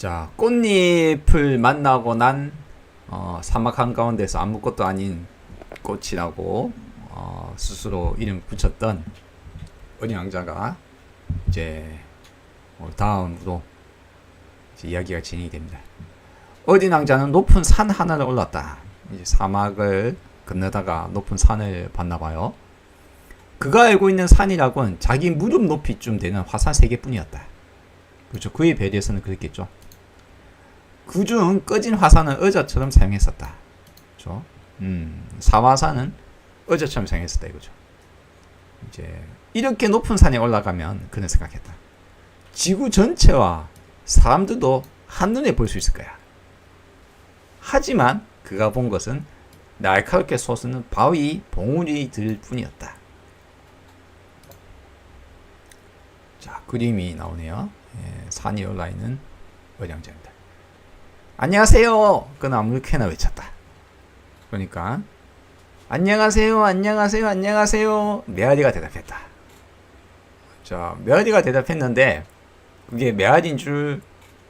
자, 꽃잎을 만나고 난 사막 한가운데서 아무것도 아닌 꽃이라고 스스로 이름 붙였던 어린 왕자가 이제 다음으로 이제 이야기가 진행이 됩니다. 어린 왕자는 높은 산 하나를 올랐다. 이제 사막을 건너다가 높은 산을 봤나 봐요. 그가 알고 있는 산이라고는 자기 무릎 높이쯤 되는 화산 3개뿐이었다. 그렇죠. 그의 배려에서는 그랬겠죠. 그중 꺼진 화산은 의자처럼 사용했었다. 그렇죠. 사화산은 의자처럼 사용했었다 이거죠. 이제 이렇게 높은 산에 올라가면 그는 생각했다. 지구 전체와 사람들도 한눈에 볼 수 있을 거야. 하지만 그가 본 것은 날카롭게 솟는 바위 봉우리들 뿐이었다. 자, 그림이 나오네요. 산이 올라있는 어량장입니다. 안녕하세요. 그는 아무렇게나 외쳤다. 그러니까 안녕하세요, 안녕하세요, 안녕하세요. 메아리가 대답했다. 자, 메아리가 대답했는데 그게 메아리인 줄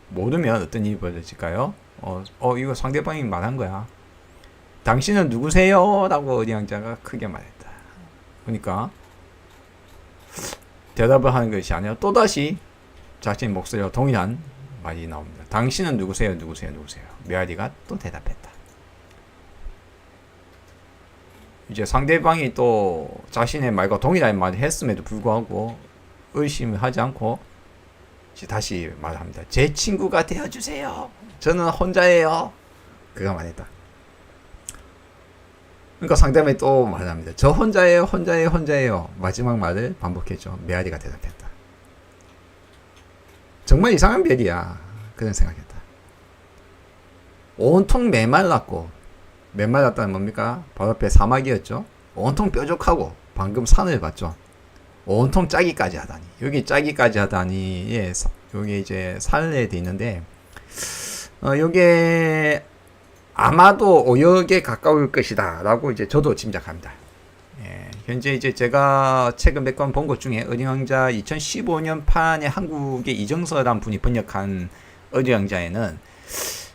모르면 어떤 일이 벌어질까요? 이거 상대방이 말한 거야. 당신은 누구세요? 라고 어리왕자가 크게 말했다. 그러니까 대답을 하는 것이 아니라 또다시 자신 목소리와 동일한 말이 나옵니다. 당신은 누구세요? 누구세요? 누구세요? 메아리가 또 대답했다. 이제 상대방이 또 자신의 말과 동일한 말을 했음에도 불구하고 의심을 하지 않고 이제 다시 말합니다. 제 친구가 되어주세요. 저는 혼자예요. 그가 말했다. 그러니까 상대방이 또 말합니다. 저 혼자예요. 혼자예요. 혼자예요. 마지막 말을 반복했죠. 메아리가 대답했다. 정말 이상한 별이야. 그런 생각했다. 온통 메말랐고, 메말랐다는 뭡니까? 바로 앞에 사막이었죠. 온통 뾰족하고 방금 산을 봤죠. 온통 짜기까지 하다니. 여기 짜기까지 하다니. 예, 여기 이제 산에 돼 있는데 요게 아마도 오역에 가까울 것이다 라고 이제 저도 짐작합니다. 예, 현재 이제 제가 최근 몇 권 본 것 중에 어린왕자 2015년 판에 한국의 이정서란 분이 번역한 어린왕자에는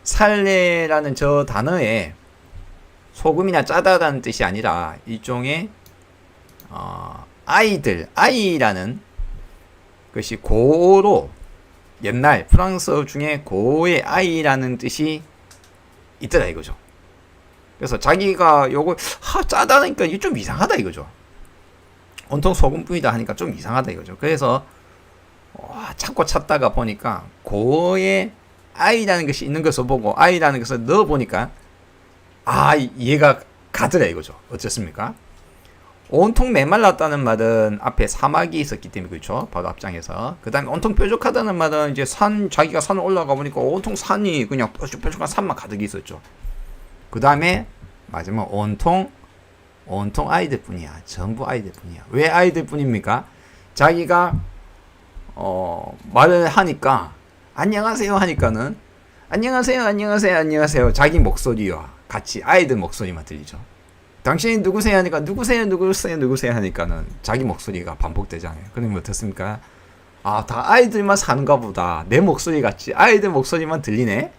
살레라는 저 단어에 소금이나 짜다라는 뜻이 아니라 일종의 아이라는 것이 고로 옛날 프랑스어 중에 고의 아이라는 뜻이 있더라 이거죠. 그래서 자기가 요걸 짜다니까 이게 좀 이상하다 이거죠. 온통 소금뿐이다 하니까 좀 이상하다 이거죠. 그래서 찾고 찾다가 보니까 고의 아이라는 것이 있는 것을 보고 아이라는 것을 넣어 보니까 얘가 가더라 이거죠. 어쨌습니까? 온통 메말랐다는 말은 앞에 사막이 있었기 때문에 그렇죠. 바로 앞장에서. 그 다음에 온통 뾰족하다는 말은 이제 자기가 산을 올라가 보니까 온통 산이 그냥 뾰족한 산만 가득 있었죠. 그 다음에 마지막 온통 아이들 뿐이야. 전부 아이들 뿐이야. 왜 아이들 뿐입니까? 자기가 말을 하니까 안녕하세요 하니까는 안녕하세요 안녕하세요 안녕하세요 자기 목소리와 같이 아이들 목소리만 들리죠. 당신이 누구세요 하니까 누구세요 누구세요 누구세요 하니까는 자기 목소리가 반복되잖아요. 그러면 어떻습니까? 다 아이들만 사는가 보다. 내 목소리 같이 아이들 목소리만 들리네.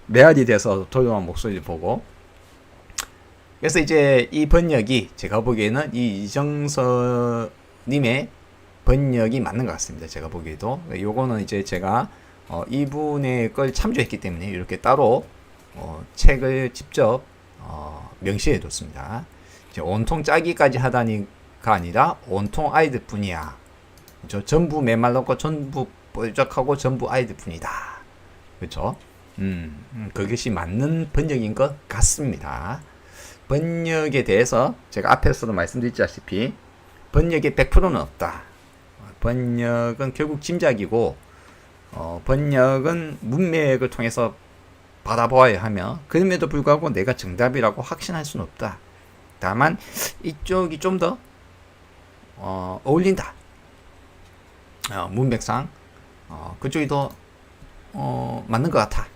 메아리 돼서 조용한 목소리를 보고. 그래서 이제 이 번역이 제가 보기에는 이 이정서님의 번역이 맞는 것 같습니다. 제가 보기에도. 요거는 이제 제가 이분의 걸 참조했기 때문에 이렇게 따로 책을 직접 명시해 뒀습니다. 이제 온통 짜기까지 하다니가 아니라 온통 아이들 뿐이야. 전부 메말랐고 전부 뾰족하고 전부 아이들 뿐이다. 그렇죠? 그것이 맞는 번역인 것 같습니다. 번역에 대해서 제가 앞에서도 말씀드렸다시피 번역에 100%는 없다. 번역은 결국 짐작이고 번역은 문맥을 통해서 받아보아야 하며 그럼에도 불구하고 내가 정답이라고 확신할 수는 없다. 다만 이쪽이 좀 더 어울린다. 문맥상 그쪽이 더 맞는 것 같아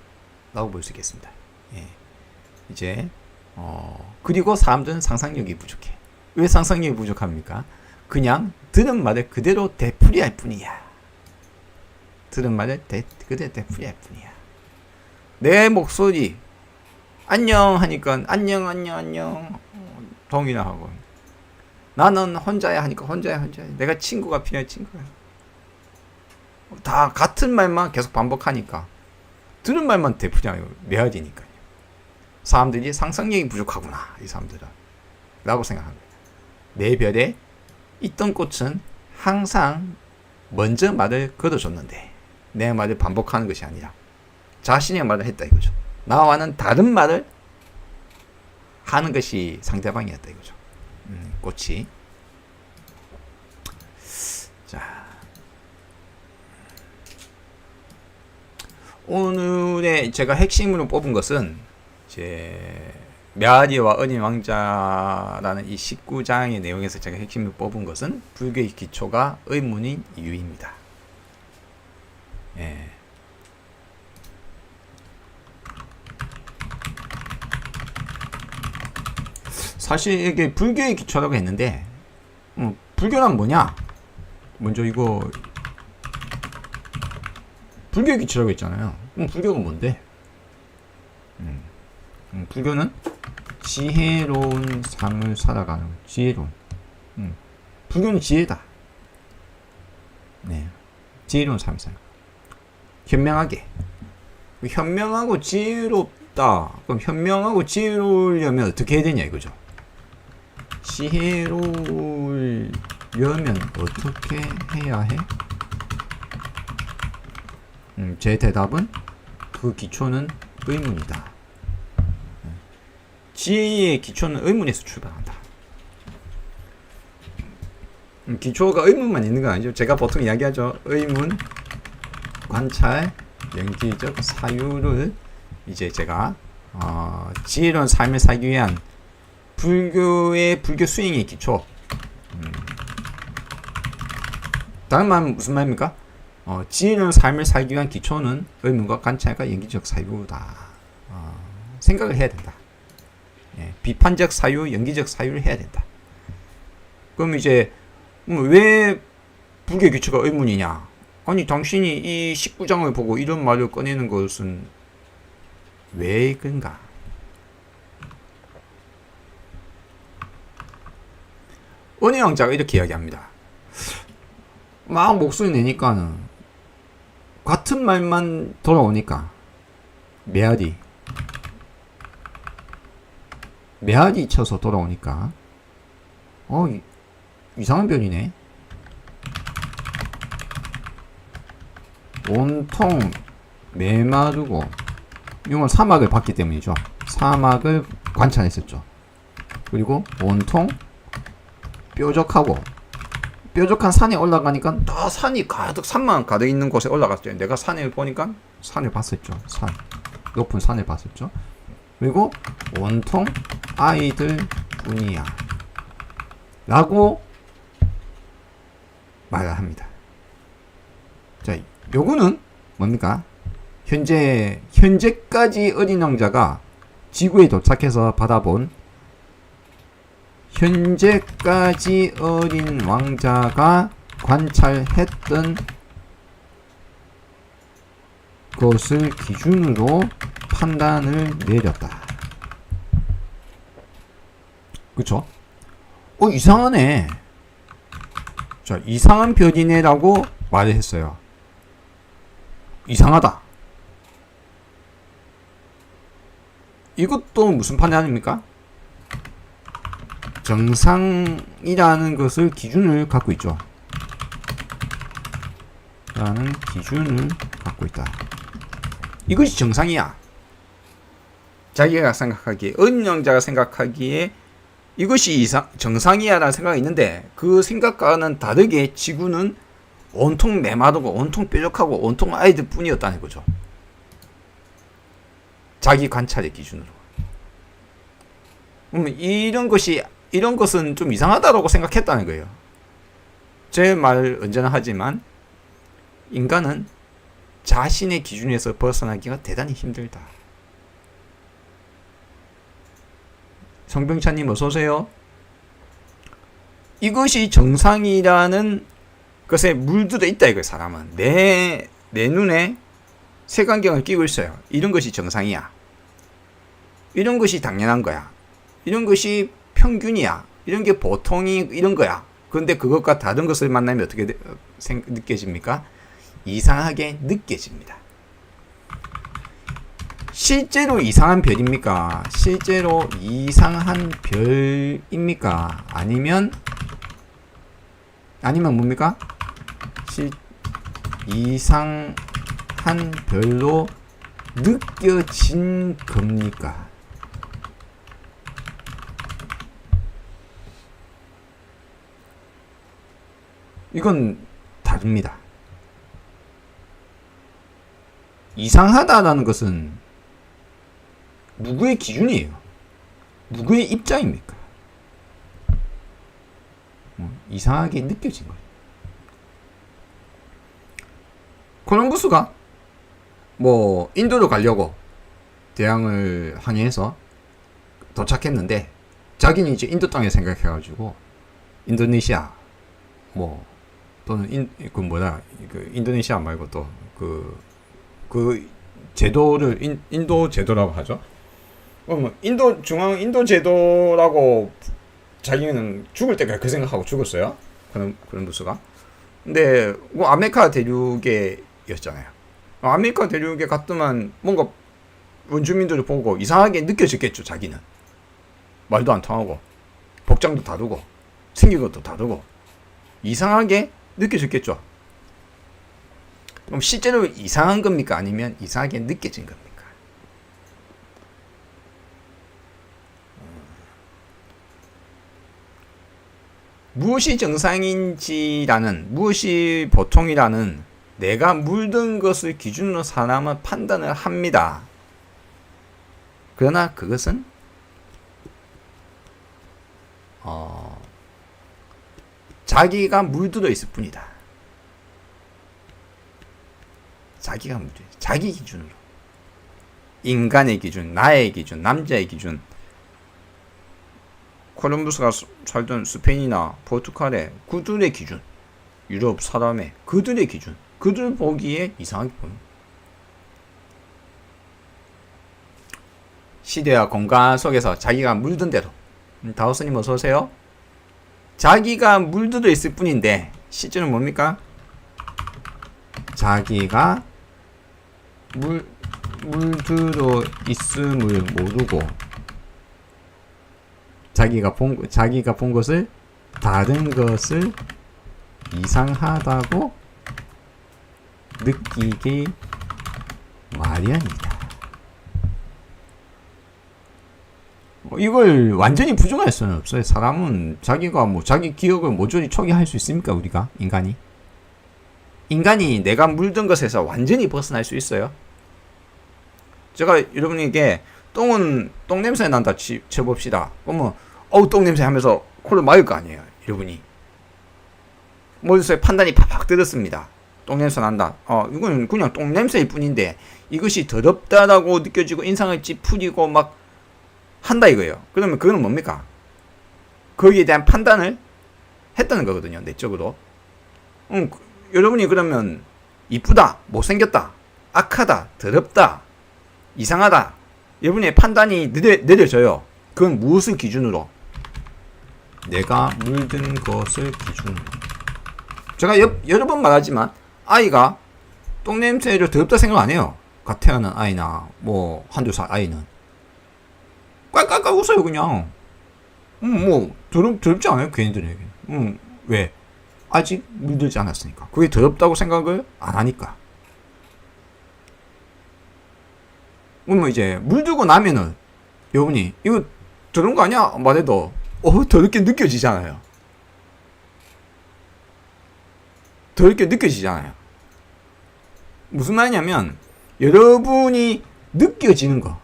라고 볼 수 있겠습니다. 예. 이제 그리고 사람들은 상상력이 부족해. 왜 상상력이 부족합니까? 그냥 들은 말을 그대로 되풀이할 뿐이야. 들은 말을 그대로 되풀이할 뿐이야. 내 목소리 안녕 하니까 안녕 동의나 하고, 나는 혼자야 하니까 혼자야. 내가 친구가 필요해 친구야. 다 같은 말만 계속 반복하니까 들은 말만 되풀이하고 메아리니까요. 사람들이 상상력이 부족하구나 이 사람들은 라고 생각합니다. 내 별에 있던 꽃은 항상 먼저 말을 걸어줬는데 내 말을 반복하는 것이 아니라 자신의 말을 했다 이거죠. 나와는 다른 말을 하는 것이 상대방이었다 이거죠. 꽃이. 자, 오늘의 제가 핵심으로 뽑은 것은 이제 메아리와 어린 왕자라는 이 19장의 내용에서 제가 핵심으로 뽑은 것은 불교의 기초가 의문인 이유입니다. 예. 사실 이게 불교의 기초라고 했는데 불교란 뭐냐? 먼저 이거 불교의 기초라고 했잖아요. 불교가 뭔데? 불교는 지혜로운 삶을 살아가는 지혜로운. 불교는 지혜다. 네, 지혜로운 삶을 살아. 현명하게. 현명하고 지혜롭다. 그럼 현명하고 지혜로우려면 어떻게 해야 되냐 이거죠. 지혜로우려면 어떻게 해야 해? 제 대답은 그 기초는 의문이다. 지혜의 기초는 의문에서 출발한다. 기초가 의문만 있는 건 아니죠. 제가 보통 이야기하죠. 의문, 관찰, 연기적 사유를 이제 제가 지혜로운 삶을 살기 위한 불교 수행의 기초. 다른 말은 무슨 말입니까? 지혜로운 삶을 살기 위한 기초는 의문과 관찰과 연기적 사유다. 생각을 해야 된다. 예, 비판적 사유, 연기적 사유를 해야 된다. 그럼 이제 왜 불교 기초가 의문이냐? 아니 당신이 이 19장을 보고 이런 말을 꺼내는 것은 왜 그런가? 어린 왕자가 이렇게 이야기합니다. 막 목소리 내니까는 같은 말만 돌아오니까 메아리 쳐서 돌아오니까 이상한 별이네. 온통 메마르고, 이건 사막을 봤기 때문이죠. 사막을 관찰했었죠. 그리고 온통 뾰족한 산에 올라가니까 다 산이 가득, 산만 가득 있는 곳에 올라갔죠. 내가 산을 보니까 산을 봤었죠. 높은 산을 봤었죠. 그리고 온통 아이들 뿐이야 라고 말을 합니다. 자, 요거는 뭡니까? 현재까지 어린 왕자가 지구에 도착해서 받아본, 현재까지 어린 왕자가 관찰했던 것을 기준으로 판단을 내렸다. 그쵸? 이상하네. 자, 이상한 별이네라고 말을 했어요. 이상하다. 이것도 무슨 판단입니까? 정상이라는 것을 기준을 갖고 있죠. 라는 기준을 갖고 있다. 이것이 정상이야. 자기가 생각하기에, 어린 왕자가 생각하기에 이것이 정상이야 라는 생각이 있는데, 그 생각과는 다르게 지구는 온통 메마르고 온통 뾰족하고 온통 아이들 뿐이었다는 거죠. 자기 관찰의 기준으로. 이런 것은 좀 이상하다라고 생각했다는 거예요. 제 말 언제나 하지만 인간은 자신의 기준에서 벗어나기가 대단히 힘들다. 성병찬님 어서오세요. 이것이 정상이라는 것에 물들어 있다 이거예요. 사람은 내 눈에 색안경을 끼고 있어요. 이런 것이 정상이야. 이런 것이 당연한 거야. 이런 것이 평균이야. 이런 게 보통이 이런 거야. 그런데 그것과 다른 것을 만나면 어떻게 느껴집니까? 이상하게 느껴집니다. 실제로 이상한 별입니까? 실제로 이상한 별입니까? 아니면 뭡니까? 이상한 별로 느껴진 겁니까? 이건 다릅니다. 이상하다라는 것은 누구의 기준이에요? 누구의 입장입니까? 이상하게 느껴진 거예요. 콜럼버스가 뭐 인도로 가려고 대양을 항해해서 도착했는데 자기는 이제 인도 땅에 생각해가지고 인도네시아 뭐 또는 인도네시아 말고 또 그 제도를 인도 제도라고 하죠. 인도 제도라고 자기는 죽을 때까지 그 생각하고 죽었어요. 콜럼버스가. 근데 뭐 아메리카 대륙에였잖아요. 아메리카 대륙에 갔더만 뭔가 원주민들을 보고 이상하게 느껴졌겠죠. 자기는 말도 안 통하고 복장도 다르고 생긴 것도 다르고 이상하게 느껴졌겠죠. 그럼 실제로 이상한 겁니까? 아니면 이상하게 느껴진 겁니까? 무엇이 정상인지라는, 무엇이 보통이라는 내가 물든 것을 기준으로 사람은 판단을 합니다. 그러나 그것은 자기가 물들어 있을 뿐이다. 자기가 물들어 있어. 자기 기준으로. 인간의 기준, 나의 기준, 남자의 기준. 콜럼버스가 살던 스페인이나 포르투갈의 그들의 기준, 유럽 사람의 그들의 기준, 그들 보기에 이상하게 보입니다. 시대와 공간 속에서 자기가 물든 대로. 다우스님 어서 오세요. 자기가 물들어 있을 뿐인데 실제는 뭡니까? 자기가 물들어 있음을 모르고 자기가 본 것을 다른 것을 이상하다고 느끼기 마련이다. 이걸 완전히 부정할 수는 없어요. 사람은 자기가 자기 기억을 모조리 초기할 수 있습니까? 우리가 인간이 내가 물든 것에서 완전히 벗어날 수 있어요? 제가 여러분에게 똥 냄새 난다 쳐봅시다. 그러면 똥 냄새 하면서 코를 막을 거 아니에요, 여러분이. 머릿속에 판단이 팍팍 들었습니다. 똥 냄새 난다. 이건 그냥 똥 냄새일 뿐인데 이것이 더럽다라고 느껴지고 인상을 찌푸리고 막 한다 이거예요. 그러면 그거는 뭡니까? 거기에 대한 판단을 했다는 거거든요, 내적으로. 여러분이 그러면 이쁘다, 못생겼다, 악하다, 더럽다, 이상하다, 여러분의 판단이 내려져요. 그건 무엇을 기준으로? 내가 물든 것을 기준으로. 제가 여러 번 말하지만 아이가 똥냄새를 더럽다 생각 안 해요. 갓 태어난 아이나 뭐 한두 살 아이는 깔깔깔 웃어요 그냥. 더럽지 않아요 걔네들에게. 왜? 아직 물들지 않았으니까. 그게 더럽다고 생각을 안 하니까. 이제 물들고 나면은 여러분이 이거 더러운 거 아니야? 말해도 더럽게 느껴지잖아요. 더럽게 느껴지잖아요. 무슨 말이냐면 여러분이 느껴지는 거,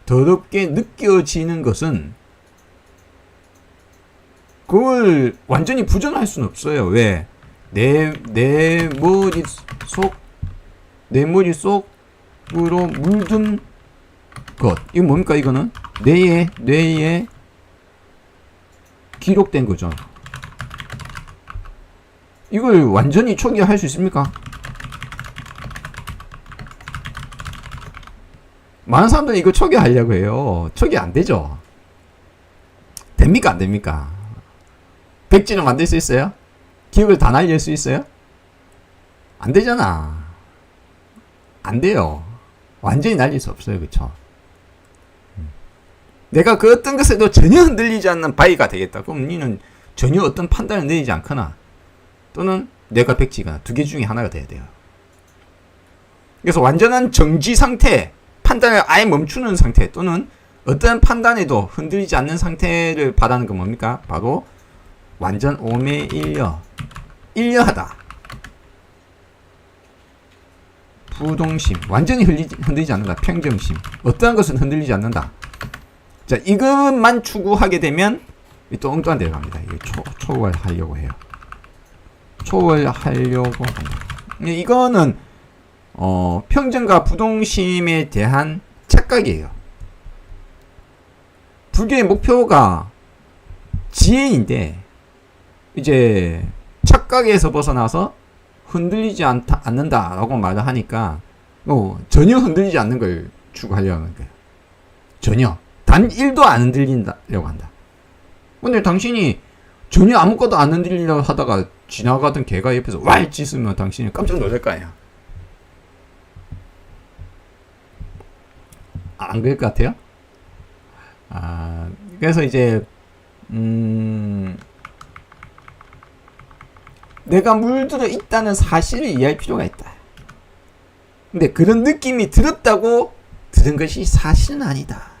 더럽게 느껴지는 것은 그걸 완전히 부정할 수는 없어요. 왜? 내 머릿속으로 물든 것. 이거 뭡니까, 이거는? 뇌에 기록된 거죠. 이걸 완전히 초기화할 수 있습니까? 많은 사람들이 이거 초기화하려고 해요. 초기 안 되죠. 됩니까? 안 됩니까? 백지로 만들 수 있어요? 기억을 다 날릴 수 있어요? 안 되잖아. 안 돼요. 완전히 날릴 수 없어요. 그쵸? 내가 그 어떤 것에도 전혀 흔들리지 않는 바위가 되겠다. 그럼 니는 전혀 어떤 판단을 내리지 않거나 또는 내가 백지거나 두 개 중에 하나가 돼야 돼요. 그래서 완전한 정지 상태, 판단을 아예 멈추는 상태 또는 어떤 판단에도 흔들리지 않는 상태를 바라는 건 뭡니까? 바로 완전 오매일려, 일려하다. 부동심, 완전히 흔들리지 않는다. 평정심, 어떠한 것은 흔들리지 않는다. 자, 이것만 추구하게 되면 또 엉뚱한 데로 갑니다. 이게 초월하려고 해요. 초월하려고 한다. 이거는 평정과 부동심에 대한 착각이에요. 불교의 목표가 지혜인데 이제 착각에서 벗어나서 흔들리지 않는다라고 말을 하니까 전혀 흔들리지 않는 걸 추구하려는 거예요. 전혀. 단 1도 안 흔들린다려고 한다. 근데 당신이 전혀 아무것도 안 흔들리려고 하다가 지나가던 개가 옆에서 왈 짖으면 당신이 깜짝 놀랄 거 아니야. 안 그럴 것 같아요? 그래서 이제 내가 물들어 있다는 사실을 이해할 필요가 있다. 근데 그런 느낌이 들었다고 들은 것이 사실은 아니다.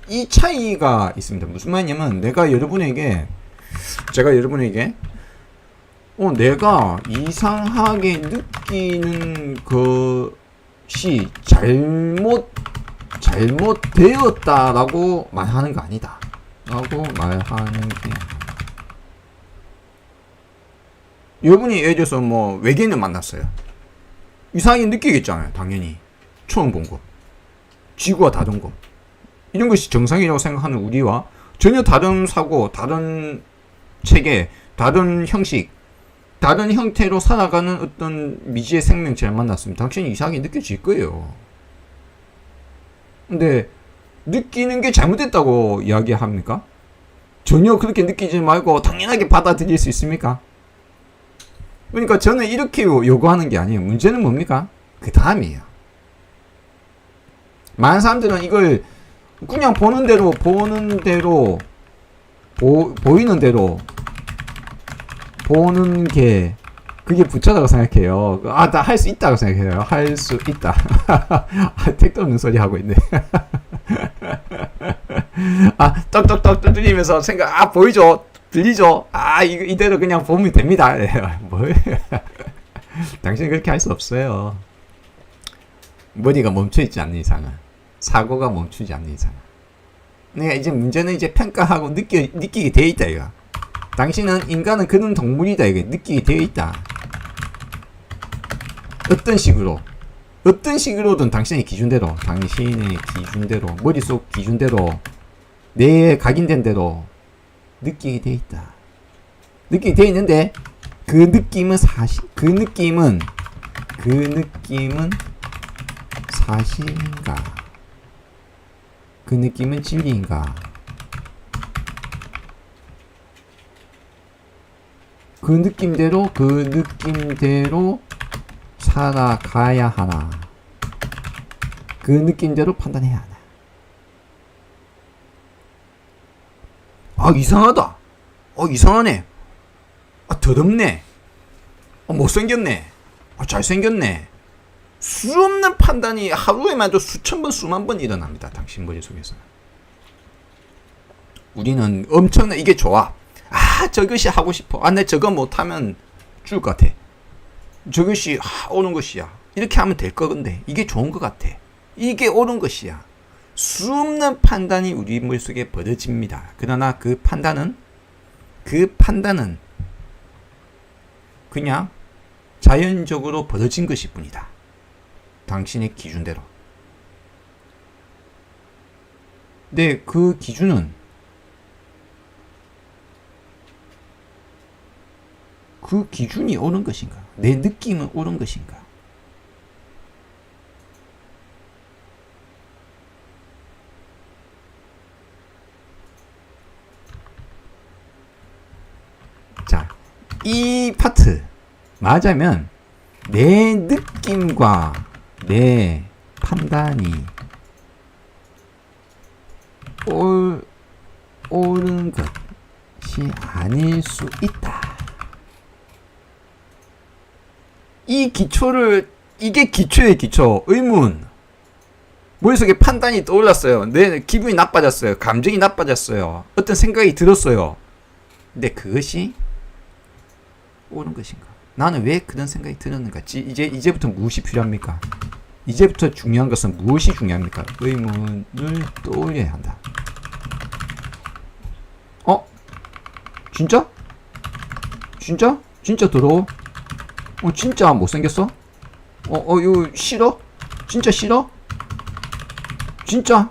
이 차이가 있습니다. 무슨 말이냐면 제가 여러분에게 내가 이상하게 느끼는 것이 잘못되었다라고 말하는 거 아니다. 라고 말하는 게 여러분이 예를 들어서 뭐 외계인을 만났어요. 이상하게 느끼겠잖아요. 당연히 처음 본 거, 지구와 다른 거, 이런 것이 정상이라고 생각하는 우리와 전혀 다른 사고, 다른 체계, 다른 형식, 다른 형태로 살아가는 어떤 미지의 생명체를 만났으면 당연히 이상하게 느껴질 거예요. 근데 느끼는 게 잘못됐다고 이야기합니까? 전혀 그렇게 느끼지 말고 당연하게 받아들일 수 있습니까? 그러니까 저는 이렇게 요구하는 게 아니에요. 문제는 뭡니까? 그 다음이에요. 많은 사람들은 이걸 그냥 보이는 대로 보는 게 그게 부처라고 생각해요. 나 할 수 있다고 생각해요. 할 수 있다. 택도 없는 소리 하고 있네. 떡떡떡 두드리면서 생각, 보이죠? 들리죠? 이대로 그냥 보면 됩니다. 뭘? 당신은 그렇게 할 수 없어요. 머리가 멈춰있지 않는 이상은. 사고가 멈추지 않는 이상은. 그러니까 이제 문제는 이제 평가하고 느끼게 돼 있다, 이거. 당신은, 인간은 그런 동물이다, 이게. 느끼게 되어 있다. 어떤 식으로든 당신의 기준대로, 머릿속 기준대로, 내 각인된 대로 느끼게 돼 있다. 느끼게 돼 있는데, 그 느낌은 사실인가? 그 느낌은 진리인가? 그 느낌대로 살아가야 하나? 그 느낌대로 판단해야 하나? 이상하다. 이상하네. 더럽네. 못생겼네. 잘생겼네. 수없는 판단이 하루에만도 수천 번, 수만 번 일어납니다. 당신 머릿속에서. 우리는 엄청나, 이게 좋아. 저것이 하고 싶어. 내 저거 못하면 죽을 것 같아. 저것이 옳은 것이야. 이렇게 하면 될 건데 이게 좋은 것 같아. 이게 옳은 것이야. 수없는 판단이 우리 머릿속에 벌어집니다. 그러나 그 판단은 그냥 자연적으로 벌어진 것일 뿐이다. 당신의 기준대로. 근데 그 기준은 그 기준이 옳은 것인가? 내 느낌은 옳은 것인가? 자, 이 파트 맞으면 내 느낌과 내 판단이 옳은 것이 아닐 수 있다. 이 기초를, 이게 기초의 기초. 의문. 머릿속에 판단이 떠올랐어요. 내 기분이 나빠졌어요. 감정이 나빠졌어요. 어떤 생각이 들었어요. 근데 그것이 옳은 것인가? 나는 왜 그런 생각이 들었는가? 이제부터 무엇이 필요합니까? 이제부터 중요한 것은 무엇이 중요합니까? 의문을 떠올려야 한다. 진짜? 진짜? 진짜 더러워? 진짜 못생겼어? 이거 싫어? 진짜 싫어? 진짜?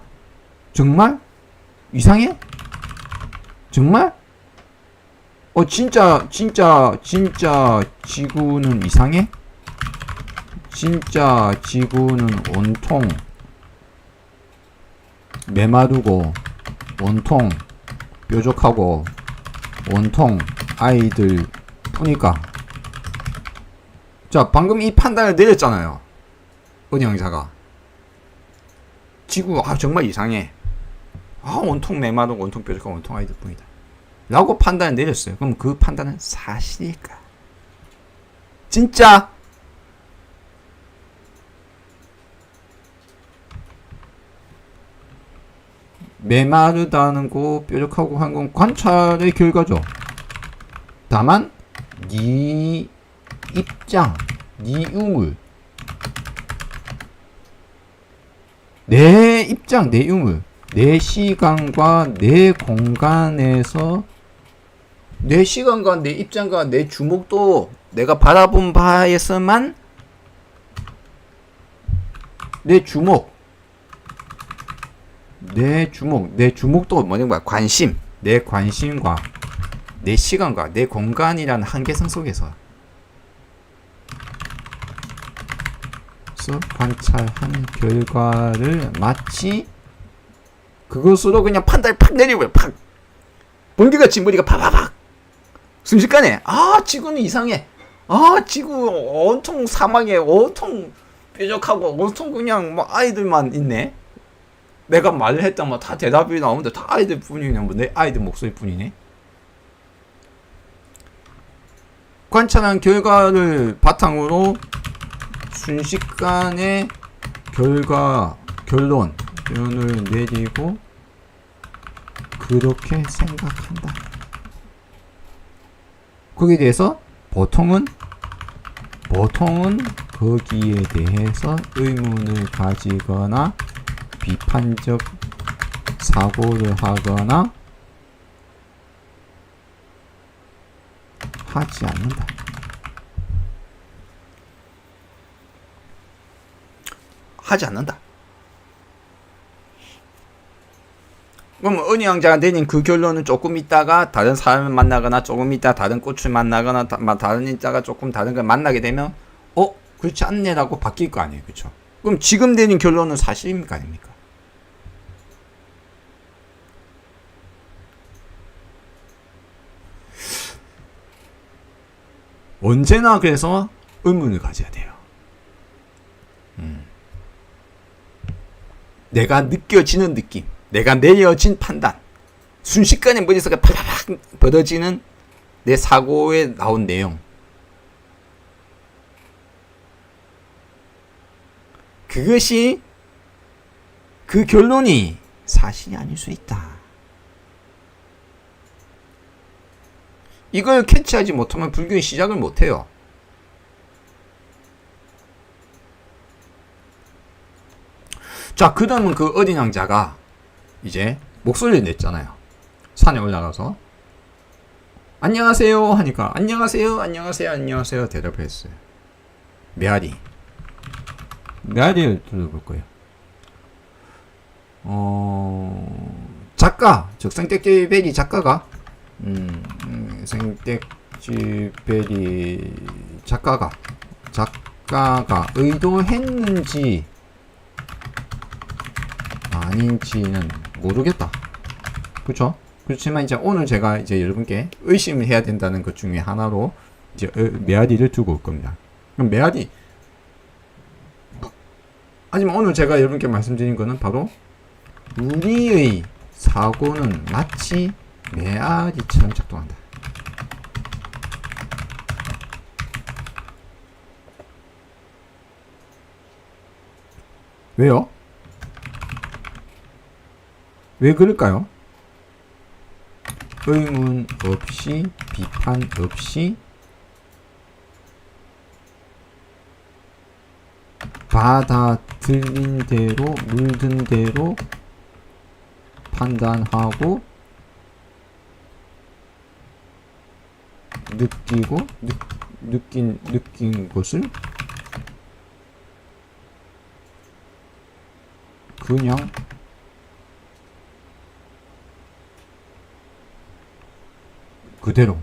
정말? 이상해? 정말? 진짜 지구는 이상해? 진짜 지구는 온통 메마르고 온통 뾰족하고 온통 아이들 뿐이까. 자, 방금 이 판단을 내렸잖아요. 은영자가. 지구 정말 이상해. 온통 메마르고 온통 뾰족하고 온통 아이들 뿐이다. 라고 판단을 내렸어요. 그럼 그 판단은 사실일까? 진짜? 메마르다는 거 뾰족하고 한 건 관찰의 결과죠. 다만 네 입장, 네 유물, 내 입장, 내 유물, 내 시간과 내 공간에서 내 시간과 내 입장과 내 주목도 내가 바라본 바에서만 내 주목도 뭐냐, 관심, 내 관심과 내 시간과 내 공간이라는 한계성 속에서 관찰한 결과를 마치 그것으로 그냥 판단을 팍 내리고요. 팍! 번개같이 머리가 파파팍! 순식간에 지구는 이상해. 지구 온통 사막에 온통 뾰족하고 온통 그냥 아이들만 있네. 내가 말을 했다 다 대답이 나오는데 다 아이들 뿐이네. 내 아이들 목소리 뿐이네. 관찰한 결과를 바탕으로 순식간에 결론을 내리고 그렇게 생각한다. 거기에 대해서 보통은 거기에 대해서 의문을 가지거나 비판적 사고를 하거나 하지 않는다. 하지 않는다. 그럼 은희 왕자가 내린 그 결론은 조금 있다가 다른 사람을 만나거나 조금 있다 다른 꽃을 만나거나 다른 인자가 조금 다른 걸 만나게 되면 그렇지 않네라고 바뀔 거 아니에요. 그렇죠? 그럼 지금 내린 결론은 사실입니까 아닙니까? 언제나 그래서 의문을 가져야 돼요. 내가 느껴지는 느낌, 내가 내려진 판단, 순식간에 머릿속에 팍팍 벌어지는 내 사고에 나온 내용, 그것이 그 결론이 사실이 아닐 수 있다. 이걸 캐치하지 못하면 불교의 시작을 못해요. 자, 그러면 그 어린 왕자가 이제 목소리를 냈잖아요. 산에 올라가서 안녕하세요 하니까 안녕하세요 대답을 했어요. 메아리를 들어볼 거예요. 작가, 즉 생택제베리 작가가 생택 지베리 작가가 의도했는지 아닌지는 모르겠다. 그렇죠? 그렇지만 이제 오늘 제가 이제 여러분께 의심을 해야 된다는 것 중에 하나로 이제 메아리를 두고 올 겁니다. 그럼 메아리, 하지만 오늘 제가 여러분께 말씀드린 거는 바로 우리의 사고는 마치 메아리처럼 작동한다. 왜요? 왜 그럴까요? 의문 없이, 비판 없이 받아들인 대로, 물든 대로 판단하고 느끼고 느낀 것을 그냥 그대로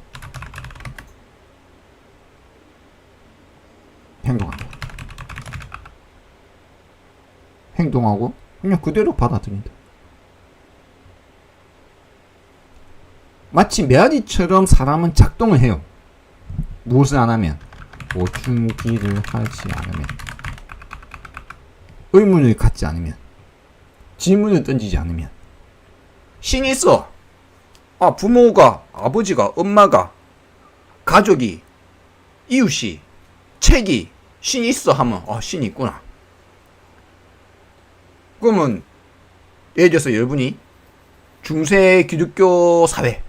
행동하고 그냥 그대로 받아들인다. 마치 메아리처럼 사람은 작동을 해요. 무엇을 안 하면, 오중기를 하지 않으면, 의문을 갖지 않으면, 질문을 던지지 않으면. 신이 있어. 부모가, 아버지가, 엄마가, 가족이, 이웃이, 책이 신이 있어 하면 신이 있구나. 그러면 예를 들어서 여러분이 중세 기독교 사회,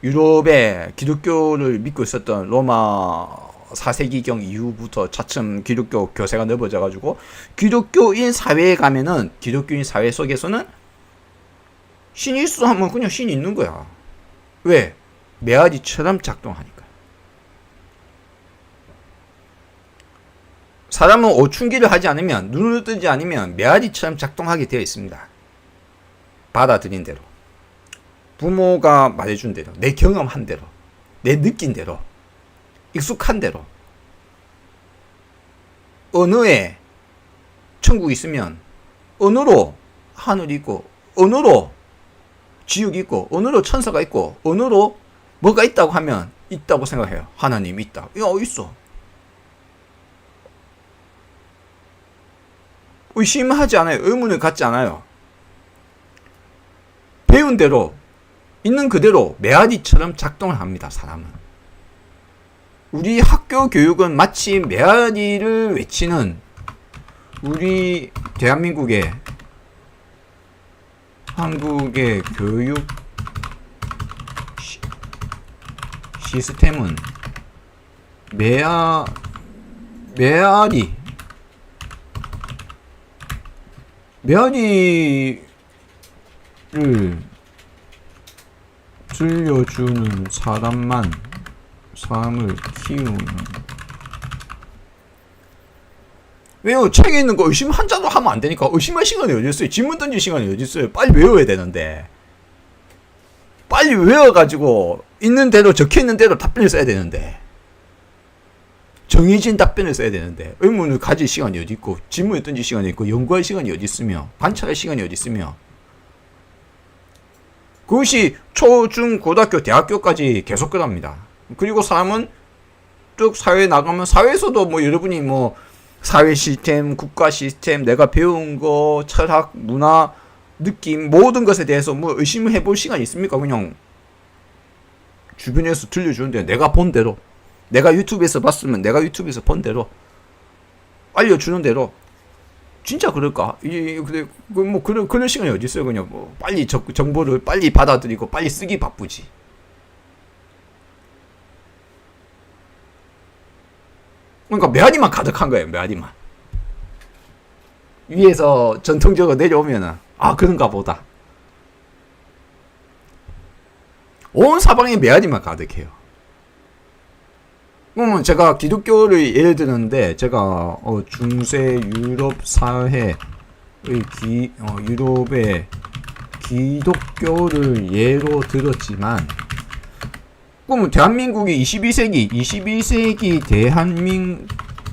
유럽에 기독교를 믿고 있었던 로마 4세기경 이후부터 차츰 기독교 교세가 넓어져 가지고 기독교인 사회에 가면은, 기독교인 사회 속에서는 신이 있어 하면 그냥 신이 있는 거야. 왜? 메아리처럼 작동하니까. 사람은 오춘기를 하지 않으면, 눈을 뜨지 않으면 메아리처럼 작동하게 되어 있습니다. 받아들인 대로, 부모가 말해준 대로, 내 경험한 대로, 내 느낀 대로, 익숙한 대로. 언어에 천국이 있으면 언어로 하늘이 있고, 언어로 지옥이 있고, 언어로 천사가 있고, 언어로 뭐가 있다고 하면 있다고 생각해요. 하나님이 있다. 야, 있어. 의심하지 않아요. 의문을 갖지 않아요. 배운 대로, 있는 그대로 메아리처럼 작동을 합니다. 사람은. 우리 학교 교육은 마치 메아리를 외치는, 우리 대한민국의, 한국의 교육 시스템은 메아리를 들려주는 사람을 키우는. 왜요? 책에 있는 거 의심 한자도 하면 안 되니까. 의심할 시간이 어디 있어요? 질문 던질 시간이 어디 있어요? 빨리 외워야 되는데. 빨리 외워가지고 있는 대로, 적혀있는 대로 답변을 써야 되는데. 정해진 답변을 써야 되는데. 의문을 가질 시간이 어디 있고, 질문을 던질 시간이 있고, 연구할 시간이 어디 있으며, 관찰할 시간이 어디 있으며. 그것이 초, 중, 고등학교, 대학교까지 계속 그럽니다. 그리고 사람은 쭉 사회에 나가면, 사회에서도 뭐 여러분이 뭐 사회 시스템, 국가 시스템, 내가 배운 거, 철학, 문화, 느낌, 모든 것에 대해서 뭐 의심을 해볼 시간이 있습니까? 그냥 주변에서 들려주는데, 내가 본 대로, 내가 유튜브에서 봤으면 내가 유튜브에서 본 대로, 알려주는 대로. 진짜 그럴까? 뭐 그런 시간이 어디 있어요? 그냥 뭐 빨리 정보를 빨리 받아들이고 빨리 쓰기 바쁘지. 그러니까 메아리만 가득한 거예요. 메아리만. 위에서 전통적으로 내려오면은 그런가 보다. 온 사방에 메아리만 가득해요. 그러면 제가 기독교를 예를 드는데, 제가 중세 유럽 사회의 유럽의 기독교를 예로 들었지만, 그럼 대한민국이 21세기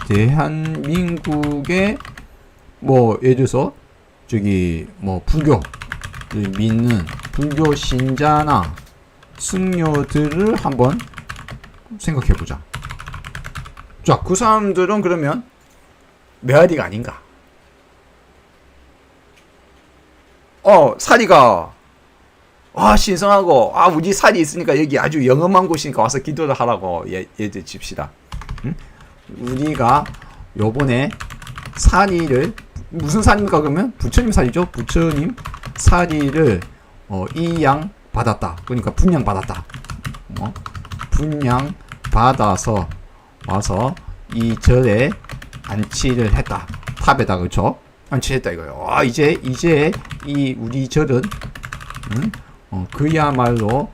대한민국의 뭐 예를 들어서 저기 뭐 불교 믿는 불교 신자나 승려들을 한번 생각해 보자. 자, 그 사람들은 그러면 메아리가 아닌가? 사리가 신성하고 우리 살이 있으니까 여기 아주 영험한 곳이니까 와서 기도를 하라고 예를 칩시다. 응? 우리가 요번에 살이를 무슨 살입니까? 그러면 부처님 살이죠. 부처님 살이를 이양 받았다. 그러니까 분양 받았다. 분양 받아서 와서 이 절에 안치를 했다. 탑에다 그렇죠? 안치했다 이거요. 이제 이 우리 절은 그야말로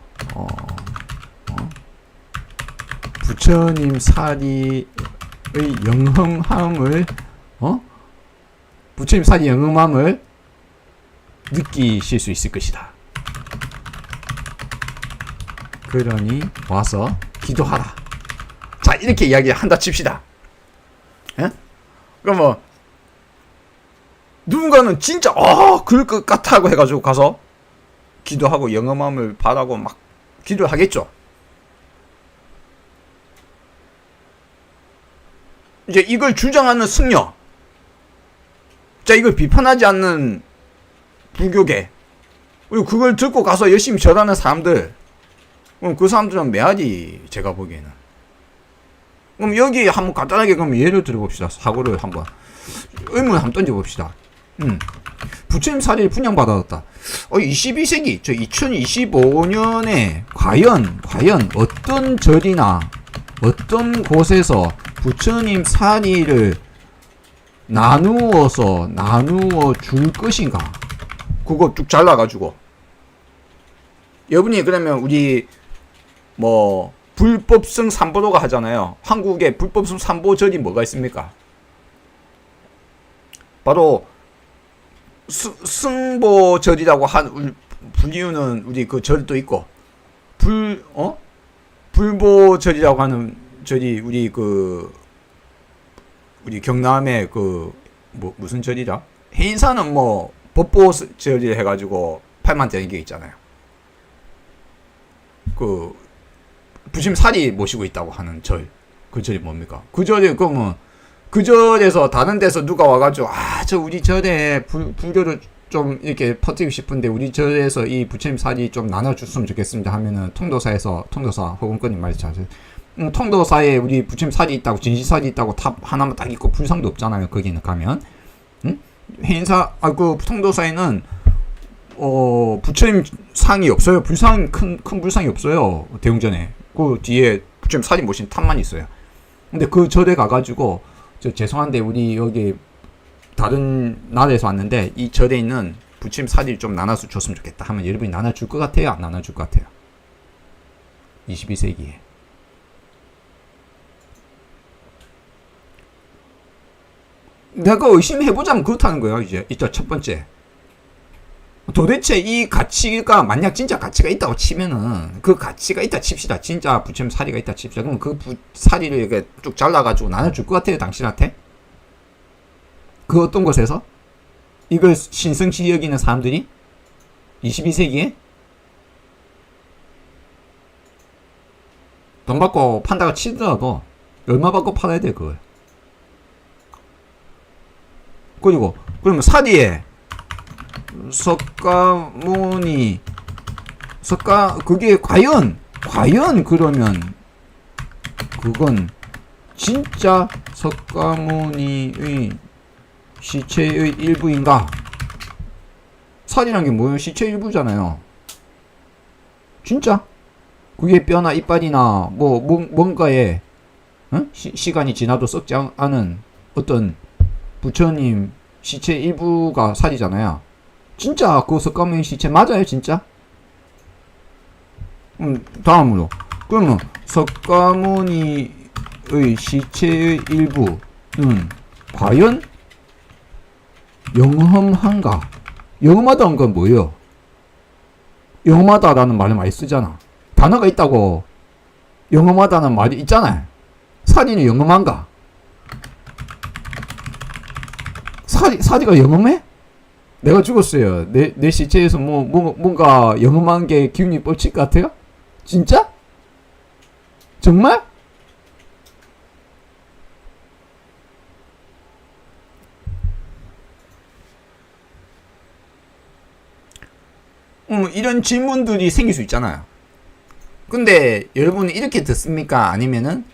부처님 사리의 영험함을 부처님 사리 영험함을 느끼실 수 있을 것이다. 그러니 와서 기도하라. 자, 이렇게 이야기한다 칩시다. 예? 그럼 뭐 누군가는 진짜 그럴 것 같다고 해가지고 가서 기도하고 영험함을 바라고 막 기도를 하겠죠. 이제 이걸 주장하는 승려, 자, 이걸 비판하지 않는 불교계, 그리고 그걸 듣고 가서 열심히 절하는 사람들, 그럼 그 사람들은 메아리, 제가 보기에는. 그럼 여기 한번 간단하게 그럼 예를 들어봅시다. 사고를 한번 의문을 한번 던져봅시다. 부처님 사리를 분양받았다. 22세기, 저 2025년에 과연 어떤 절이나 어떤 곳에서 부처님 사리를 나누어 줄 것인가? 그거 쭉 잘라가지고. 여러분이 그러면 우리 뭐 불법성 삼보도가 하잖아요. 한국에 불법성 삼보절이 뭐가 있습니까? 바로 승보절이라고 한 불리우는 우리 그 절도 있고, 불보절이라고 하는 절이 우리 경남의 무슨 절이라? 해인사는 뭐 법보절이 해가지고 8만 되는 게 있잖아요. 부처님 사리 모시고 있다고 하는 절, 그 절이 뭡니까? 그 절이 그러면 그 절에서 다른 데서 누가 와가지고 저 우리 절에 불교를 좀 이렇게 퍼뜨리고 싶은데 우리 절에서 이 부처님 사리 좀 나눠줬으면 좋겠습니다 하면은 통도사 혹은 끄님 말이죠. 통도사에 우리 부처님 사리 있다고, 진시사리 있다고 탑 하나만 딱 있고 불상도 없잖아요. 거기는 가면. 해인사, 그 통도사에는 부처님 상이 없어요. 큰 불상이 없어요. 대웅전에. 그 뒤에 부처님 사리 모신 탑만 있어요. 근데 그 절에 가가지고, 죄송한데, 우리 여기 다른 나라에서 왔는데, 이 절에 있는 부처님 사리를 좀 나눠서 줬으면 좋겠다 하면 여러분이 나눠줄 것 같아요? 안 나눠줄 것 같아요? 22세기에. 내가 의심해보자면 그렇다는 거예요. 이제 첫 번째. 도대체 이 가치가 만약 진짜 가치가 있다고 치면은 그 가치가 있다 칩시다. 진짜 부처님 사리가 있다 칩시다. 그러면 그 사리를 이렇게 쭉 잘라가지고 나눠줄 것 같아요, 당신한테? 그 어떤 곳에서? 이걸 신성시 여기는 사람들이? 22세기에? 돈 받고 판다고 치더라도 얼마 받고 팔아야 돼, 그걸? 그리고 그러면 사리에 그게 과연 그러면 그건 진짜 석가모니의 시체의 일부인가? 살이란 게 뭐예요? 시체 일부잖아요. 진짜? 그게 뼈나 이빨이나 뭔가에 시간이 지나도 썩지 않은 어떤 부처님 시체 일부가 살이잖아요. 진짜 그 석가모니 시체 맞아요, 진짜? 다음으로 그러면 석가모니의 시체의 일부는 과연 영험한가? 영험하다는 건 뭐예요? 영험하다라는 말을 많이 쓰잖아. 단어가 있다고 영험하다는 말이 있잖아요. 사리는 영험한가? 사리가 영험해? 내가 죽었어요. 내 시체에서 뭔가 영험한 게 기운이 뻗칠 것 같아요? 진짜? 정말? 이런 질문들이 생길 수 있잖아요. 근데 여러분은 이렇게 듣습니까? 아니면은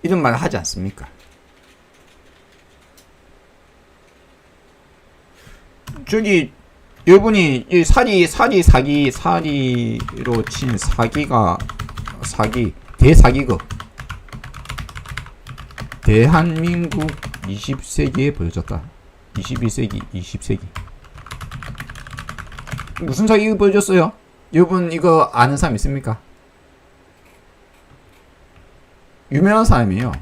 이런 말을 하지 않습니까? 저기 여러분이 이 사리로 친 대사기극 대한민국 20세기에 벌어졌다. 21세기 20세기 무슨 사기가 벌어졌어요? 여러분 이거 아는 사람 있습니까? 유명한 사람이에요.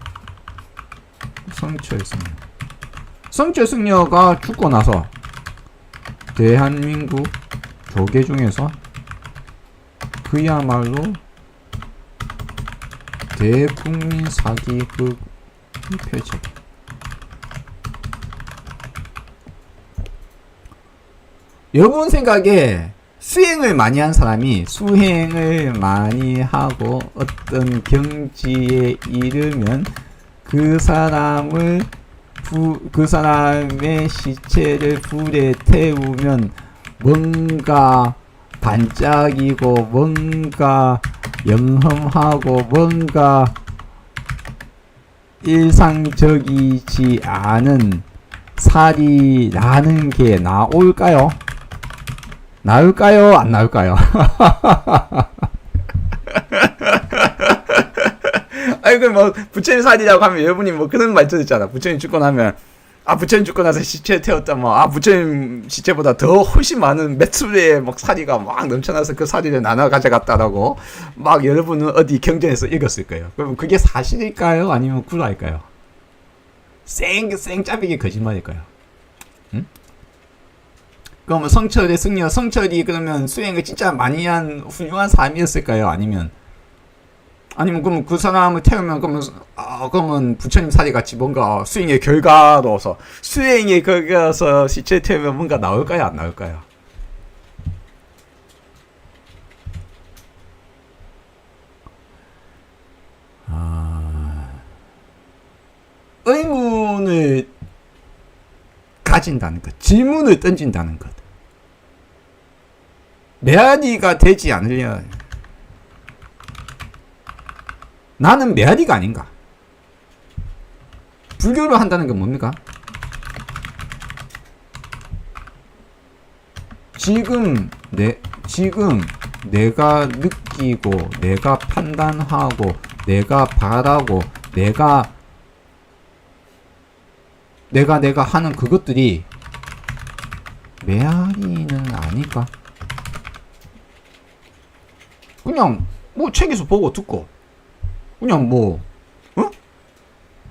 성철승려가 죽고 나서 대한민국 조계 중에서 그야말로 대국민 사기극 펼쳐. 여러분 생각에 수행을 많이 한 사람이 수행을 많이 하고 어떤 경지에 이르면 그 사람의 시체를 불에 태우면 뭔가 반짝이고 뭔가 영험하고 뭔가 일상적이지 않은 살이 나는 게 나올까요? 나올까요? 안 나올까요? 아이고 뭐 부처님 살이라고 하면 여러분이 뭐 그런 말 들었잖아. 부처님 죽고 나면 부처님 죽고 나서 시체 태웠다 부처님 시체보다 더 훨씬 많은 몇 수의 막 살이가 막 넘쳐나서 그 살이를 나눠 가져갔다라고 막 여러분은 어디 경전에서 읽었을 거예요. 그럼 그게 사실일까요? 아니면 구라일까요? 생짜비기 거짓말일까요? 응? 그럼 성철이 그러면 수행을 진짜 많이 한 훌륭한 사람이었을까요? 아니면 그럼 그 사람을 태우면 그러면 부처님 사리 같이 뭔가 수행의 결과로서 시체 태우면 뭔가 나올까요? 안 나올까요? 의문을 가진다는 것, 질문을 던진다는 것. 메아리가 되지 않으려 나는 메아리가 아닌가? 불교를 한다는 건 뭡니까? 지금 내가 느끼고 내가 판단하고 내가 바라고 내가 하는 그것들이 메아리는 아닐까? 그냥 뭐 책에서 보고 듣고 그냥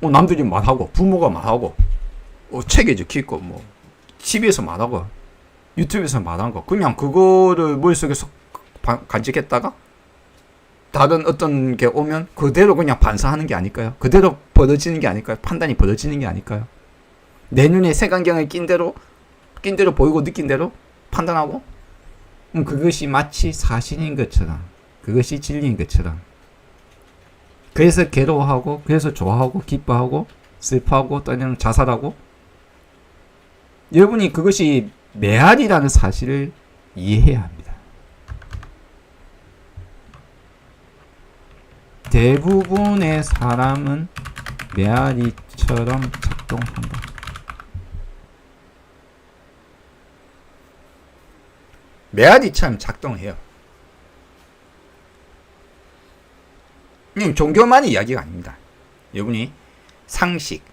남들이 말하고 부모가 말하고 책에 적혀있고 TV에서 말하고 유튜브에서 말한 거 그냥 그거를 머릿속에서 간직했다가 다른 어떤 게 오면 그대로 그냥 반사하는 게 아닐까요? 그대로 벌어지는 게 아닐까요? 판단이 벌어지는 게 아닐까요? 내 눈에 색안경을 낀 대로 보이고 느낀 대로 판단하고 그것이 마치 사실인 것처럼 그것이 진리인 것처럼 그래서 괴로워하고 그래서 좋아하고 기뻐하고 슬퍼하고 때로는 자살하고 여러분이 그것이 메아리라는 사실을 이해해야 합니다. 대부분의 사람은 메아리처럼 작동한다. 메아리처럼 작동해요. 종교만의 이야기가 아닙니다. 여러분이 상식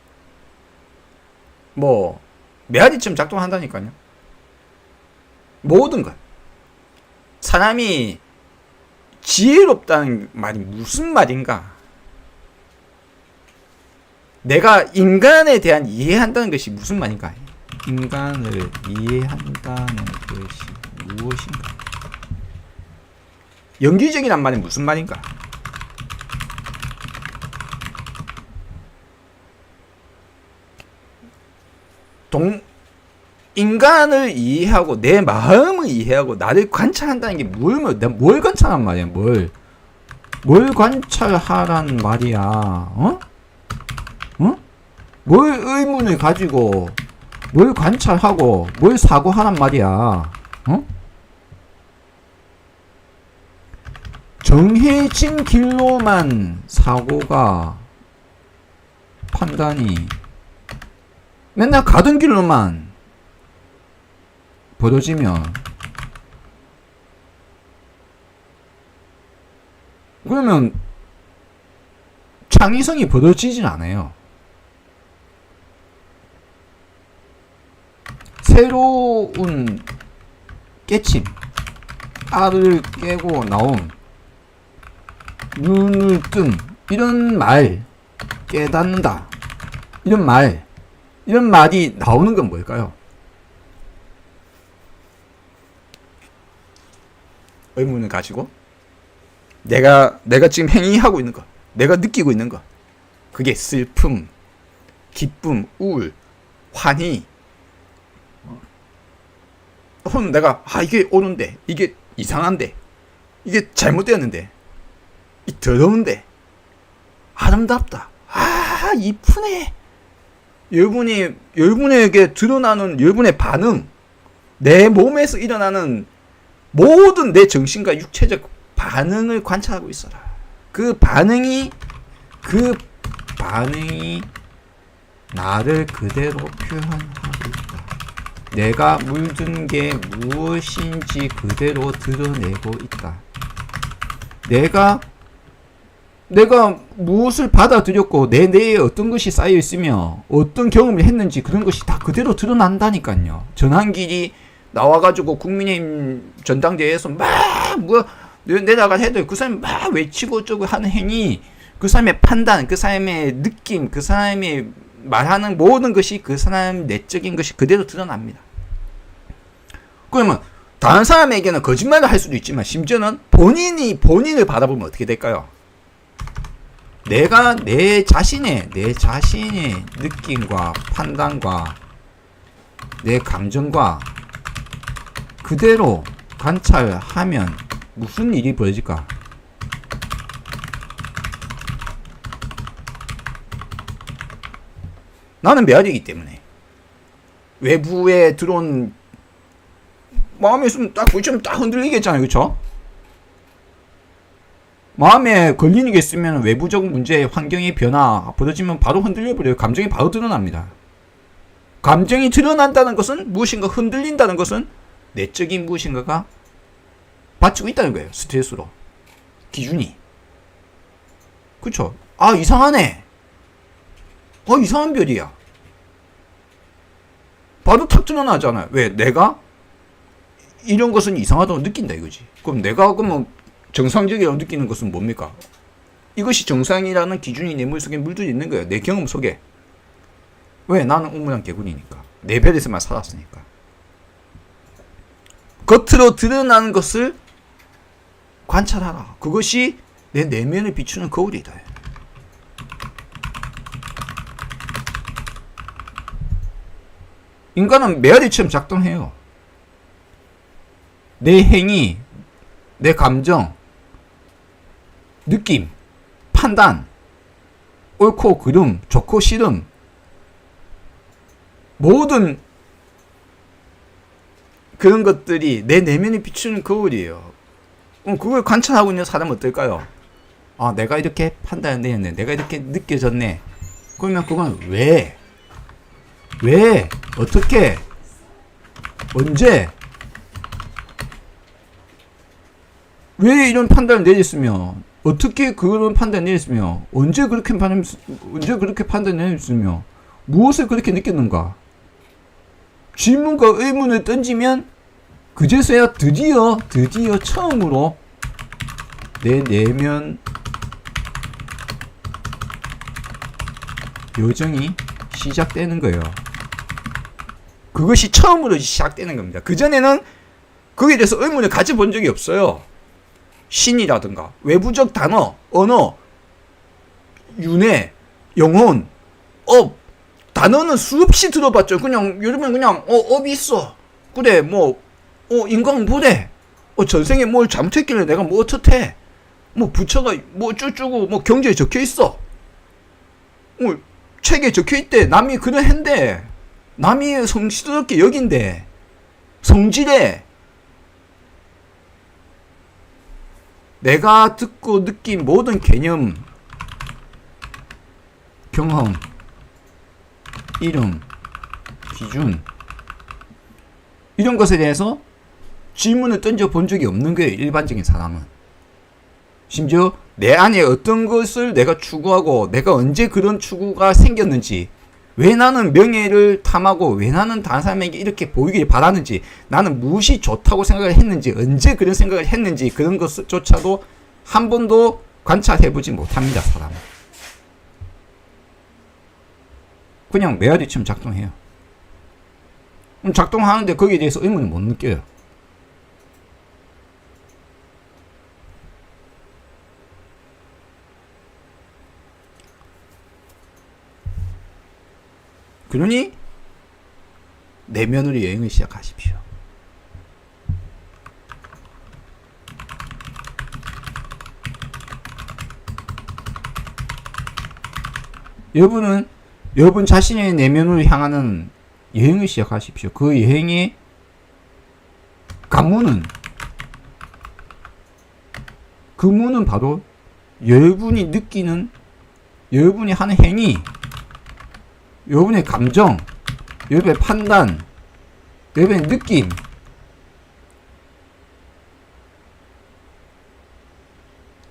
메아리처럼 작동한다니까요. 모든 것. 사람이 지혜롭다는 말이 무슨 말인가? 내가 인간에 대한 이해한다는 것이 무슨 말인가? 인간을 이해한다는 것이 무엇인가? 연기적이란 말이 무슨 말인가? 인간을 이해하고 내 마음을 이해하고 나를 관찰한다는 게 뭘 관찰한 말이야? 뭘 관찰하란 말이야? 어? 뭘 의문을 가지고 뭘 관찰하고 뭘 사고하란 말이야? 어? 정해진 길로만 사고가 판단이 맨날 가던 길로만 벌어지면 그러면 창의성이 벌어지진 않아요. 새로운 깨침, 알을 깨고 나온 눈을 뜸 이런 말, 깨닫는다 이런 말이 나오는 건 뭘까요? 의문을 가지고 내가 지금 행위하고 있는 거, 내가 느끼고 있는 거, 그게 슬픔, 기쁨, 우울, 환희. 혹은 내가 이게 옳은데, 이게 이상한데, 이게 잘못되었는데, 이 더러운데, 아름답다, 이쁘네. 여러분에게 드러나는 여러분의 반응, 내 몸에서 일어나는 모든 내 정신과 육체적 반응을 관찰하고 있어라. 그 반응이 나를 그대로 표현하고 있다. 내가 물든 게 무엇인지 그대로 드러내고 있다. 내가 무엇을 받아들였고 내 뇌에 어떤 것이 쌓여 있으며 어떤 경험을 했는지 그런 것이 다 그대로 드러난다니까요. 전환길이 나와가지고 국민의힘 전당대회에서 내다가 해도 그 사람이 막 외치고 어쩌고 하는 행위, 그 사람의 판단, 그 사람의 느낌, 그 사람의 말하는 모든 것이 그 사람 내적인 것이 그대로 드러납니다. 그러면 다른 사람에게는 거짓말을 할 수도 있지만 심지어는 본인을 바라보면 어떻게 될까요? 내가 내 자신의 느낌과 판단과 내 감정과 그대로 관찰하면 무슨 일이 벌어질까? 나는 메아리이기 때문에 외부에 들어온 마음에 있으면 딱 부딪히면 딱 흔들리겠잖아요, 그렇죠? 마음에 걸리는 게 있으면 외부적 문제, 환경의 변화 벌어지면 바로 흔들려 버려요. 감정이 바로 드러납니다. 감정이 드러난다는 것은 무엇인가 흔들린다는 것은 내적인 무엇인가가 받치고 있다는 거예요. 스트레스로. 기준이. 그쵸? 이상하네. 이상한 별이야. 바로 탁 드러나잖아요. 왜? 내가 이런 것은 이상하다고 느낀다 이거지. 그럼 내가 그러면 정상적이라고 느끼는 것은 뭡니까? 이것이 정상이라는 기준이 내 머릿속에 물들어 있는 거예요. 내 경험 속에. 왜? 나는 우물안 개구리니까. 내 별에서만 살았으니까. 겉으로 드러나는 것을 관찰하라. 그것이 내 내면을 비추는 거울이다. 인간은 메아리처럼 작동해요. 내 행위, 내 감정, 느낌, 판단, 옳고 그름, 좋고 싫음, 모든 그런 것들이 내 내면에 비추는 거울이에요. 그럼 그걸 관찰하고 있는 사람은 어떨까요? 내가 이렇게 판단을 내렸네. 내가 이렇게 느껴졌네. 그러면 그건 왜? 어떻게? 언제? 왜 이런 판단을 내렸으며? 어떻게 그런 판단을 내렸으며? 언제 그렇게 판단을 내렸으며? 무엇을 그렇게 느꼈는가? 질문과 의문을 던지면 그제서야 드디어 처음으로 내 내면 요정이 시작되는 거예요. 그것이 처음으로 시작되는 겁니다. 그전에는 거기에 대해서 의문을 가져본 적이 없어요. 신이라든가 외부적 단어, 언어, 윤회, 영혼, 업 단어는 수없이 들어봤죠. 그냥 여러분 그냥 업이 있어. 그래 뭐 인광보래. 전생에 뭘 잘못했길래 내가 뭐 어떻대. 뭐 부처가 뭐 어쩌고 뭐 경제에 적혀 있어. 책에 적혀 있대. 남이 그런 했는데 남이 성스럽게 여긴데 성질에 내가 듣고 느낀 모든 개념, 경험, 이름, 기준 이런 것에 대해서 질문을 던져본 적이 없는 거예요. 일반적인 사람은. 심지어 내 안에 어떤 것을 내가 추구하고 내가 언제 그런 추구가 생겼는지, 왜 나는 명예를 탐하고 왜 나는 다른 사람에게 이렇게 보이길 바라는지, 나는 무엇이 좋다고 생각을 했는지, 언제 그런 생각을 했는지, 그런 것조차도 한 번도 관찰해보지 못합니다. 사람은 그냥 메아리처럼 작동해요. 작동하는데 거기에 대해서 의문을 못 느껴요. 그러니 내면으로 여행을 시작하십시오. 여러분은 여러분 자신의 내면으로 향하는 여행을 시작하십시오. 그 여행의 관문은, 그 문은 바로 여러분이 느끼는, 여러분이 하는 행위, 여러분의 감정, 여러분의 판단, 여러분의 느낌,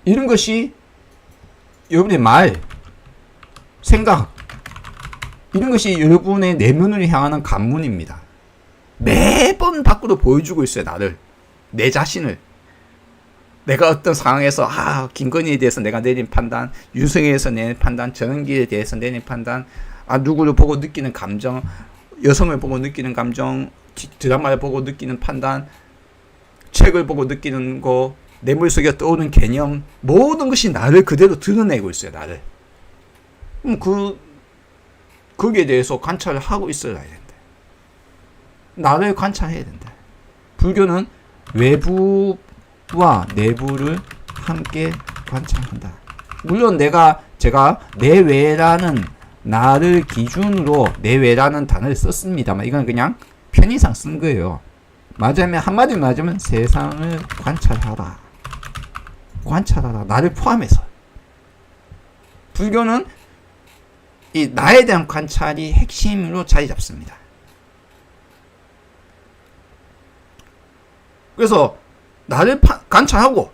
이런 것이 여러분의 말, 생각, 이런 것이 여러분의 내면을 향하는 관문입니다. 매번 밖으로 보여주고 있어요. 나를, 내 자신을. 내가 어떤 상황에서 김건희에 대해서 내가 내린 판단, 윤석열에 대해서 내린 판단, 전원기에 대해서 내린 판단, 누구를 보고 느끼는 감정, 여성을 보고 느끼는 감정, 드라마를 보고 느끼는 판단, 책을 보고 느끼는 거, 내 머릿속에 떠오르는 개념, 모든 것이 나를 그대로 드러내고 있어요. 나를. 거기에 대해서 관찰을 하고 있어야 된다. 나를 관찰해야 된다. 불교는 외부와 내부를 함께 관찰한다. 물론 제가 내외라는 나를 기준으로 내외라는 단어를 썼습니다만, 이건 그냥 편의상 쓴 거예요. 맞으면, 한마디로 맞으면 세상을 관찰하라. 관찰하라. 나를 포함해서. 불교는 이 나에 대한 관찰이 핵심으로 자리 잡습니다. 그래서 나를 관찰하고,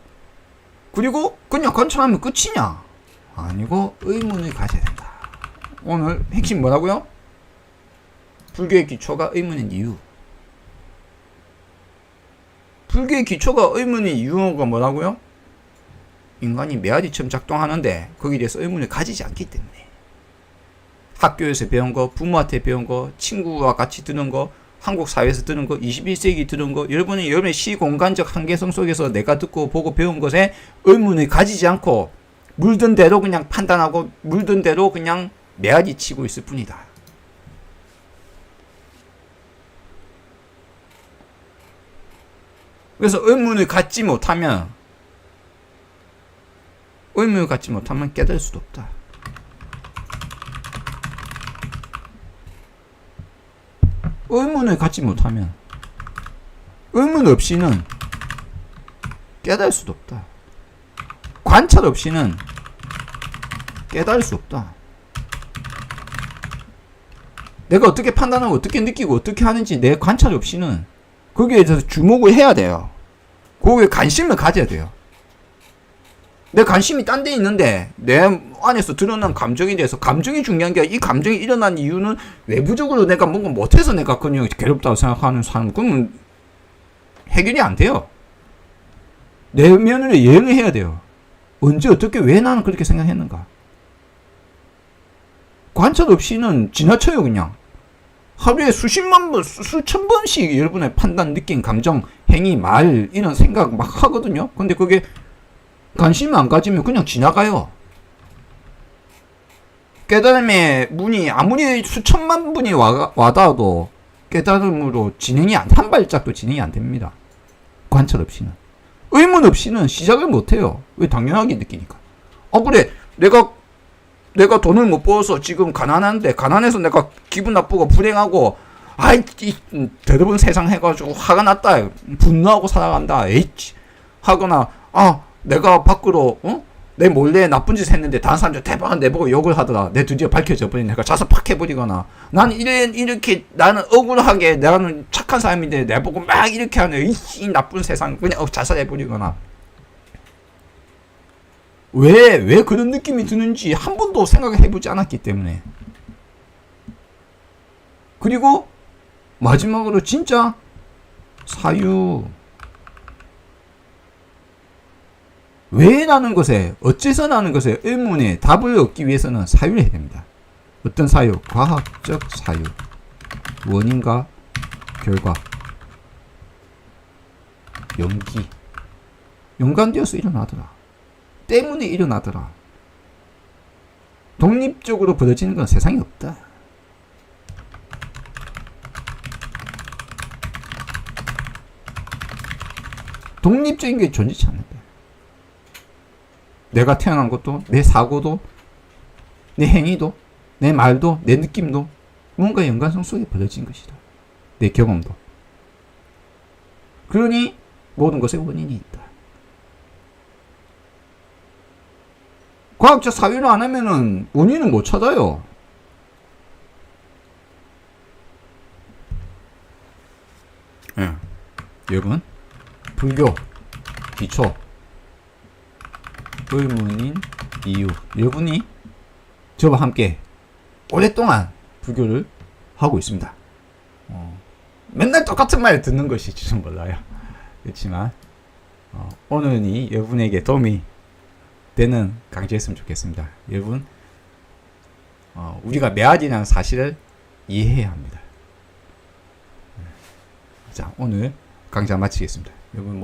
그리고 그냥 관찰하면 끝이냐? 아니고 의문을 가져야 된다. 오늘 핵심 뭐라고요? 불교의 기초가 의문인 이유. 불교의 기초가 의문인 이유가 뭐라고요? 인간이 메아리처럼 작동하는데 거기에 대해서 의문을 가지지 않기 때문에. 학교에서 배운 거, 부모한테 배운 거, 친구와 같이 들은 거, 한국 사회에서 들은 거, 21세기 들은 거, 여러분의 시공간적 한계성 속에서 내가 듣고 보고 배운 것에 의문을 가지지 않고 물든 대로 그냥 판단하고 물든 대로 그냥 메아리 치고 있을 뿐이다. 그래서 의문을 갖지 못하면 깨달을 수도 없다. 의문을 갖지 못하면, 의문 없이는 깨달을 수도 없다. 관찰 없이는 깨달을 수 없다. 내가 어떻게 판단하고 어떻게 느끼고 어떻게 하는지 내 관찰 없이는 거기에 대해서 주목을 해야 돼요. 거기에 관심을 가져야 돼요. 내 관심이 딴 데 있는데 내 안에서 드러난 감정에 대해서, 감정이 중요한 게 아니라 이 감정이 일어난 이유는 외부적으로 내가 뭔가 못해서 내가 그냥 괴롭다고 생각하는 사람, 그러면 해결이 안 돼요. 내면으로 여행을 해야 돼요. 언제 어떻게 왜 나는 그렇게 생각했는가. 관찰 없이는 지나쳐요. 그냥 하루에 수십만 번, 수천 번씩 여러분의 판단, 느낌, 감정, 행위, 말, 이런 생각 막 하거든요. 근데 그게 관심을 안 가지면 그냥 지나가요. 깨달음의 문이 아무리 수천만 분이 와닿아도 깨달음으로 한 발짝도 진행이 안 됩니다. 관철 없이는. 의문 없이는 시작을 못 해요. 왜? 당연하게 느끼니까. 그래. 내가 돈을 못 벌어서 지금 가난한데, 가난해서 내가 기분 나쁘고 불행하고, 더러운 세상 해가지고 화가 났다. 분노하고 살아간다. 에이치. 하거나, 내가 밖으로, 내 몰래 나쁜 짓 했는데 다른 사람들 대박은 내보고 욕을 하더라. 내 드디어 밝혀져 버린 내가 자살 팍 해버리거나. 나는 이렇게 나는 억울하게 나는 착한 사람인데 내보고 막 이렇게 하는 이 나쁜 세상 그냥 자살해버리거나. 왜 그런 느낌이 드는지 한 번도 생각을 해보지 않았기 때문에. 그리고 마지막으로 진짜 사유. 왜 나는 것에, 어째서 나는 것에 의문에 답을 얻기 위해서는 사유를 해야 됩니다. 어떤 사유? 과학적 사유. 원인과 결과. 연기. 연관되어서 일어나더라. 때문에 일어나더라. 독립적으로 벌어지는 건 세상에 없다. 독립적인 게 존재치 않는다. 내가 태어난 것도, 내 사고도, 내 행위도, 내 말도, 내 느낌도 뭔가 연관성 속에 벌어진 것이다. 내 경험도. 그러니 모든 것에 원인이 있다. 과학적 사유를 안 하면은 원인은 못 찾아요. 여러분, 불교 기초 의문인 이유. 여러분이 저와 함께 오랫동안 불교를 하고 있습니다. 맨날 똑같은 말 듣는 것이 좀 몰라요. 그렇지만 오늘이 여러분에게 도움이 되는 강좌였으면 좋겠습니다. 여러분, 우리가 매아리라는 사실을 이해해야 합니다. 자, 오늘 강좌 마치겠습니다. 여러분